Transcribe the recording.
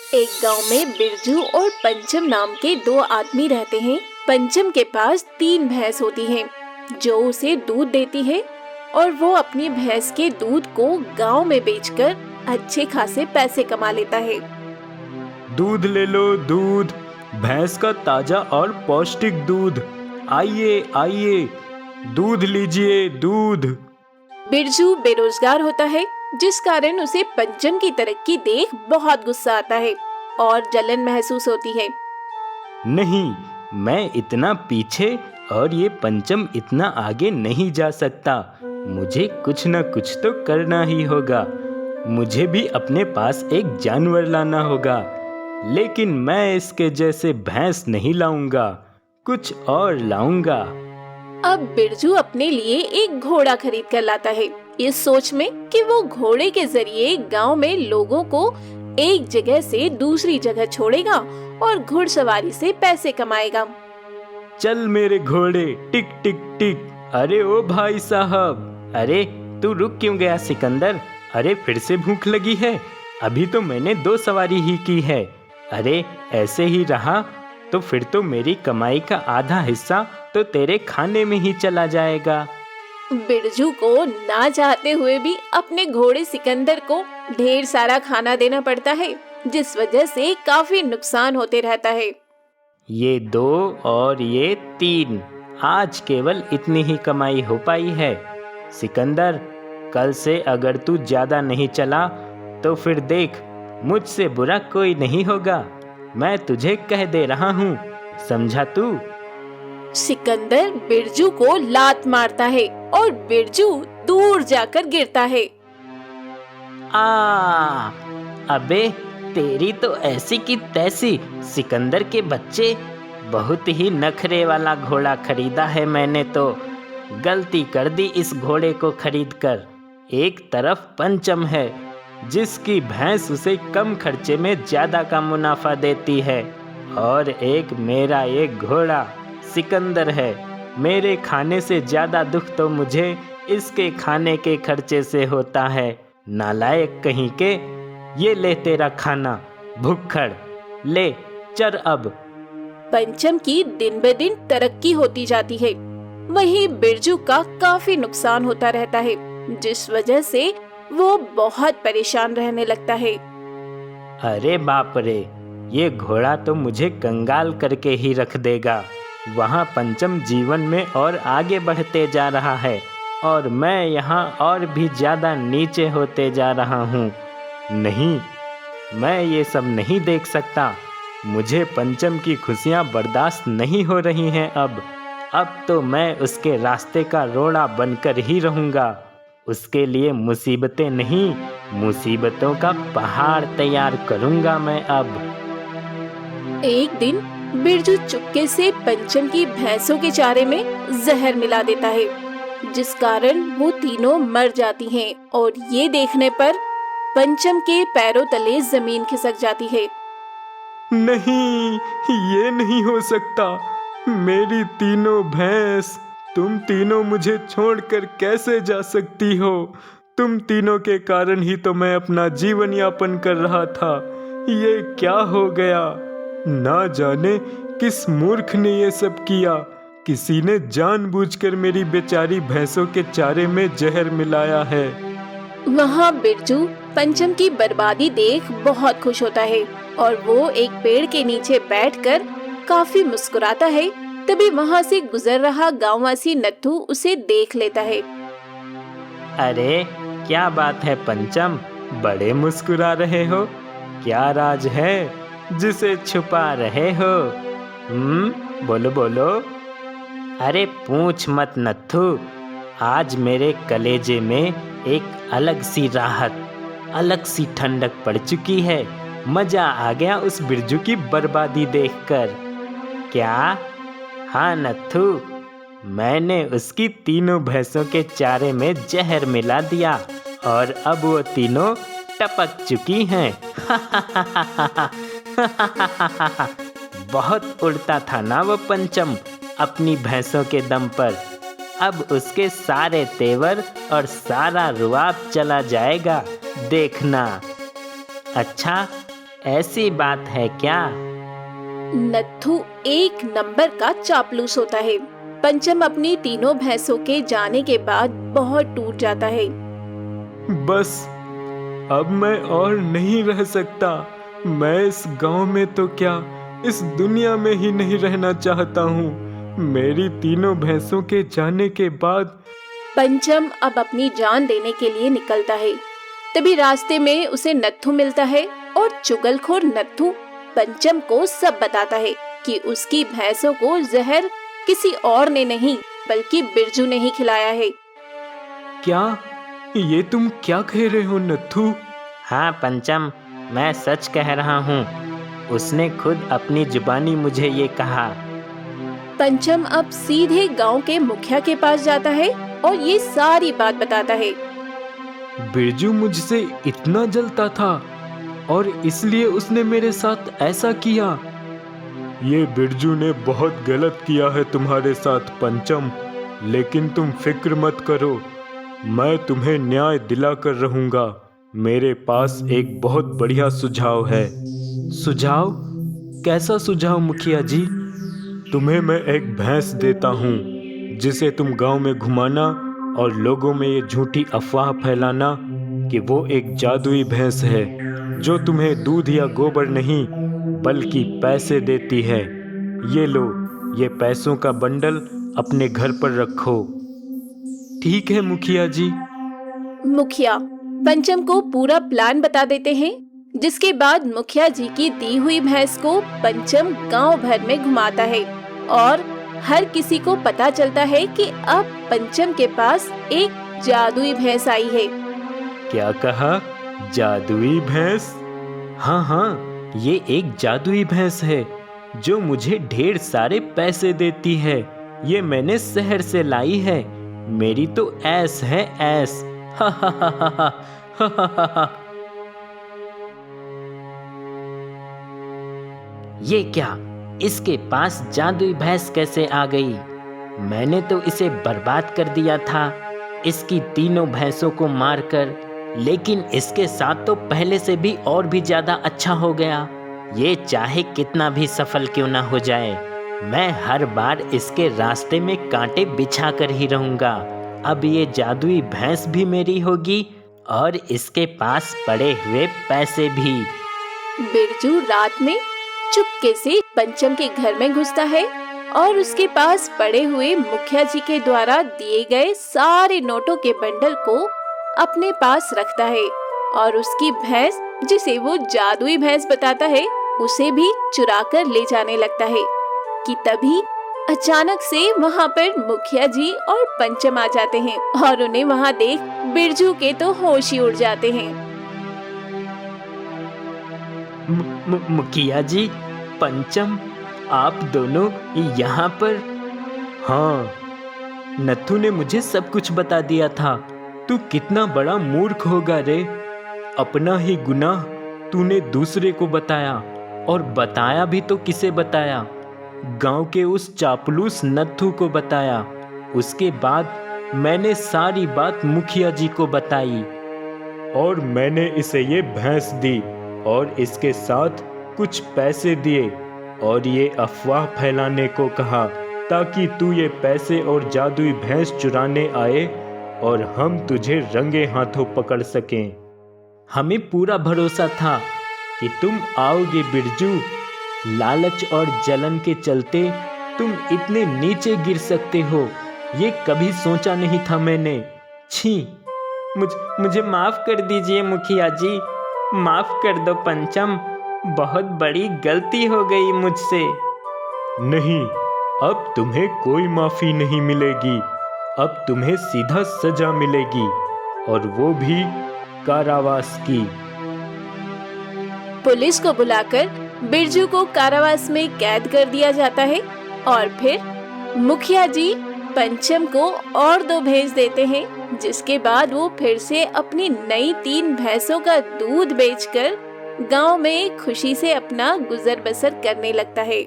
एक गांव में बिरजू और पंचम नाम के दो आदमी रहते हैं। पंचम के पास 3 भैंस होती हैं, जो उसे दूध देती है और वो अपनी भैंस के दूध को गांव में बेचकर अच्छे खासे पैसे कमा लेता है। दूध ले लो दूध, भैंस का ताजा और पौष्टिक दूध। आइए आइए, दूध लीजिए दूध। बिरजू बेरोजगार होता है, जिस कारण उसे पंचम की तरक्की देख बहुत गुस्सा आता है और जलन महसूस होती है। नहीं, मैं इतना पीछे और ये पंचम इतना आगे नहीं जा सकता। मुझे कुछ न कुछ तो करना ही होगा। मुझे भी अपने पास एक जानवर लाना होगा, लेकिन मैं इसके जैसे भैंस नहीं लाऊंगा, कुछ और लाऊंगा। अब बिरजू अपने लिए एक घोड़ा खरीद कर लाता है, इस सोच में कि वो घोड़े के जरिए गांव में लोगों को एक जगह से दूसरी जगह छोड़ेगा और घुड़सवारी से पैसे कमाएगा। चल मेरे घोड़े, टिक टिक टिक। अरे ओ भाई साहब, अरे तू रुक क्यों गया सिकंदर? अरे फिर से भूख लगी है? अभी तो मैंने 2 सवारी ही की है। अरे ऐसे ही रहा तो फिर तो मेरी कमाई का आधा हिस्सा तो तेरे खाने में ही चला जाएगा। बिरजू को ना चाहते हुए भी अपने घोड़े सिकंदर को ढेर सारा खाना देना पड़ता है, जिस वजह से काफी नुकसान होते रहता है। ये 2 और ये 3, आज केवल इतनी ही कमाई हो पाई है। सिकंदर, कल से अगर तू ज्यादा नहीं चला तो फिर देख, मुझसे बुरा कोई नहीं होगा। मैं तुझे कह दे रहा हूँ, समझा तू? सिकंदर बिरजू को लात मारता है और बिरजू दूर जाकर गिरता है। अबे तेरी तो ऐसी की तैसी। सिकंदर के बच्चे, बहुत ही नखरे वाला घोड़ा खरीदा है मैंने तो। गलती कर दी इस घोड़े को खरीदकर। एक तरफ पंचम है, जिसकी भैंस उसे कम खर्चे में ज्यादा का मुनाफा देती है, और एक मेरा ये घोड़ा सिकंदर है। मेरे खाने से ज्यादा दुख तो मुझे इसके खाने के खर्चे से होता है। नालायक कहीं के, ये ले तेरा खाना, भुक्खड़, ले चर अब। पंचम की दिन ब दिन तरक्की होती जाती है, वहीं बिरजू का काफी नुकसान होता रहता है, जिस वजह से वो बहुत परेशान रहने लगता है। अरे बाप रे, ये घोड़ा तो मुझे कंगाल करके ही रख देगा। वहाँ पंचम जीवन में और आगे बढ़ते जा रहा है और मैं यहाँ और भी ज्यादा नीचे होते जा रहा हूँ। नहीं, मैं ये सब नहीं देख सकता। मुझे पंचम की खुशियाँ बर्दाश्त नहीं हो रही हैं अब तो मैं उसके रास्ते का रोड़ा बनकर ही रहूँगा। उसके लिए मुसीबतें नहीं, मुसीबतों का पहाड़ तैयार करूँगा मैं अब। एक दिन बिरजू चुपके से पंचम की भैंसों के चारे में जहर मिला देता है, जिस कारण वो तीनों मर जाती हैं और ये देखने पर पंचम के पैरों तले जमीन खिसक जाती है। नहीं, ये नहीं हो सकता। मेरी तीनों भैंस, तुम तीनों मुझे छोड़कर कैसे जा सकती हो? तुम तीनों के कारण ही तो मैं अपना जीवन यापन कर रहा था। ये क्या हो गया? ना जाने किस मूर्ख ने ये सब किया। किसी ने जानबूझकर मेरी बेचारी भैंसों के चारे में जहर मिलाया है। वहाँ बिरजू पंचम की बर्बादी देख बहुत खुश होता है और वो एक पेड़ के नीचे बैठकर काफी मुस्कुराता है। तभी वहाँ से गुजर रहा गांववासी नत्थू उसे देख लेता है। अरे क्या बात है पंचम, बड़े मुस्कुरा रहे हो? क्या राज है जिसे छुपा रहे हो? बोलो बोलो। अरे पूछ मत नत्थू, आज मेरे कलेजे में एक अलग सी राहत, अलग सी ठंडक पड़ चुकी है। मजा आ गया उस बिरजू की बर्बादी देखकर। क्या? हाँ नत्थू, मैंने उसकी तीनों भैंसों के चारे में जहर मिला दिया और अब वो तीनों टपक चुकी हैं। बहुत उड़ता था ना वो पंचम अपनी भैंसों के दम पर। अब उसके सारे तेवर और सारा रुआब चला जाएगा, देखना। अच्छा, ऐसी बात है क्या? नत्थू एक नंबर का चापलूस होता है। पंचम अपनी तीनों भैंसों के जाने के बाद बहुत टूट जाता है। बस अब मैं और नहीं रह सकता। मैं इस गांव में तो क्या, इस दुनिया में ही नहीं रहना चाहता हूँ। मेरी तीनों भैंसों के जाने के बाद पंचम अब अपनी जान देने के लिए निकलता है। तभी रास्ते में उसे नत्थू मिलता है और चुगलखोर नत्थू पंचम को सब बताता है कि उसकी भैंसों को जहर किसी और ने नहीं बल्कि बिरजू ने ही खिलाया है। क्या ये तुम क्या कह रहे हो नत्थू? हाँ पंचम, मैं सच कह रहा हूँ। उसने खुद अपनी जुबानी मुझे ये कहा। पंचम अब सीधे गांव के मुखिया के पास जाता है और ये सारी बात बताता है। बिरजू मुझसे इतना जलता था और इसलिए उसने मेरे साथ ऐसा किया। ये बिरजू ने बहुत गलत किया है तुम्हारे साथ पंचम, लेकिन तुम फिक्र मत करो, मैं तुम्हें न्याय दिला कर रहूंगा। मेरे पास एक बहुत बढ़िया सुझाव है। सुझाव? कैसा सुझाव मुखिया जी? तुम्हें मैं एक भैंस देता हूँ जिसे तुम गांव में घुमाना और लोगों में ये झूठी अफवाह फैलाना कि वो एक जादुई भैंस है जो तुम्हें दूध या गोबर नहीं बल्कि पैसे देती है। ये लो, ये पैसों का बंडल अपने घर पर रखो। ठीक है मुखिया जी। मुखिया पंचम को पूरा प्लान बता देते हैं, जिसके बाद मुखिया जी की दी हुई भैंस को पंचम गांव भर में घुमाता है और हर किसी को पता चलता है कि अब पंचम के पास एक जादुई भैंस आई है। क्या कहा? जादुई भैंस? हाँ हाँ, ये एक जादुई भैंस है जो मुझे ढेर सारे पैसे देती है। ये मैंने शहर से लाई है। मेरी तो ऐस है ऐस। हा हा हा हा हा हा हा हा। ये क्या? इसके पास जादुई भैंस कैसे आ गई? मैंने तो इसे बर्बाद कर दिया था इसकी तीनों भैंसों को मारकर, लेकिन इसके साथ तो पहले से भी और भी ज्यादा अच्छा हो गया। ये चाहे कितना भी सफल क्यों ना हो जाए, मैं हर बार इसके रास्ते में कांटे बिछा कर ही रहूंगा। अब ये जादुई भैंस भी मेरी होगी और इसके पास पड़े हुए पैसे भी। बिरजू रात में चुपके से पंचम के घर में घुसता है और उसके पास पड़े हुए मुखिया जी के द्वारा दिए गए सारे नोटों के बंडल को अपने पास रखता है और उसकी भैंस, जिसे वो जादुई भैंस बताता है, उसे भी चुरा कर ले जाने लगता है कि तभी अचानक से वहाँ पर मुखिया जी और पंचम आ जाते हैं और उन्हें वहाँ देख बिरजू के तो होश ही उड़ जाते हैं। मुखिया जी, पंचम, आप दोनों यहाँ पर? हाँ, नत्थू ने मुझे सब कुछ बता दिया था। तू कितना बड़ा मूर्ख होगा रे। अपना ही गुनाह तूने दूसरे को बताया, और बताया भी तो किसे बताया? गांव के उस चापलूस नत्थू को बताया। उसके बाद मैंने सारी बात मुखिया जी को बताई और मैंने इसे ये भैंस दी और इसके साथ कुछ पैसे दिए और ये अफवाह फैलाने को कहा ताकि तू ये पैसे और जादुई भैंस चुराने आए और हम तुझे रंगे हाथों पकड़ सकें। हमें पूरा भरोसा था कि तुम आओगे बिरजू। लालच और जलन के चलते तुम इतने नीचे गिर सकते हो, ये कभी सोचा नहीं था मैंने। छी, मुझे माफ कर दीजिए मुखिया जी, माफ कर दो पंचम, बहुत बड़ी गलती हो गई मुझसे। नहीं, अब तुम्हें कोई माफी नहीं मिलेगी। अब तुम्हें सीधा सजा मिलेगी, और वो भी कारावास की। पुलिस को बुलाकर बिरजू को कारावास में कैद कर दिया जाता है और फिर मुखिया जी पंचम को और 2 भैंस देते हैं, जिसके बाद वो फिर से अपनी नई 3 भैंसों का दूध बेचकर गांव में खुशी से अपना गुजर बसर करने लगता है।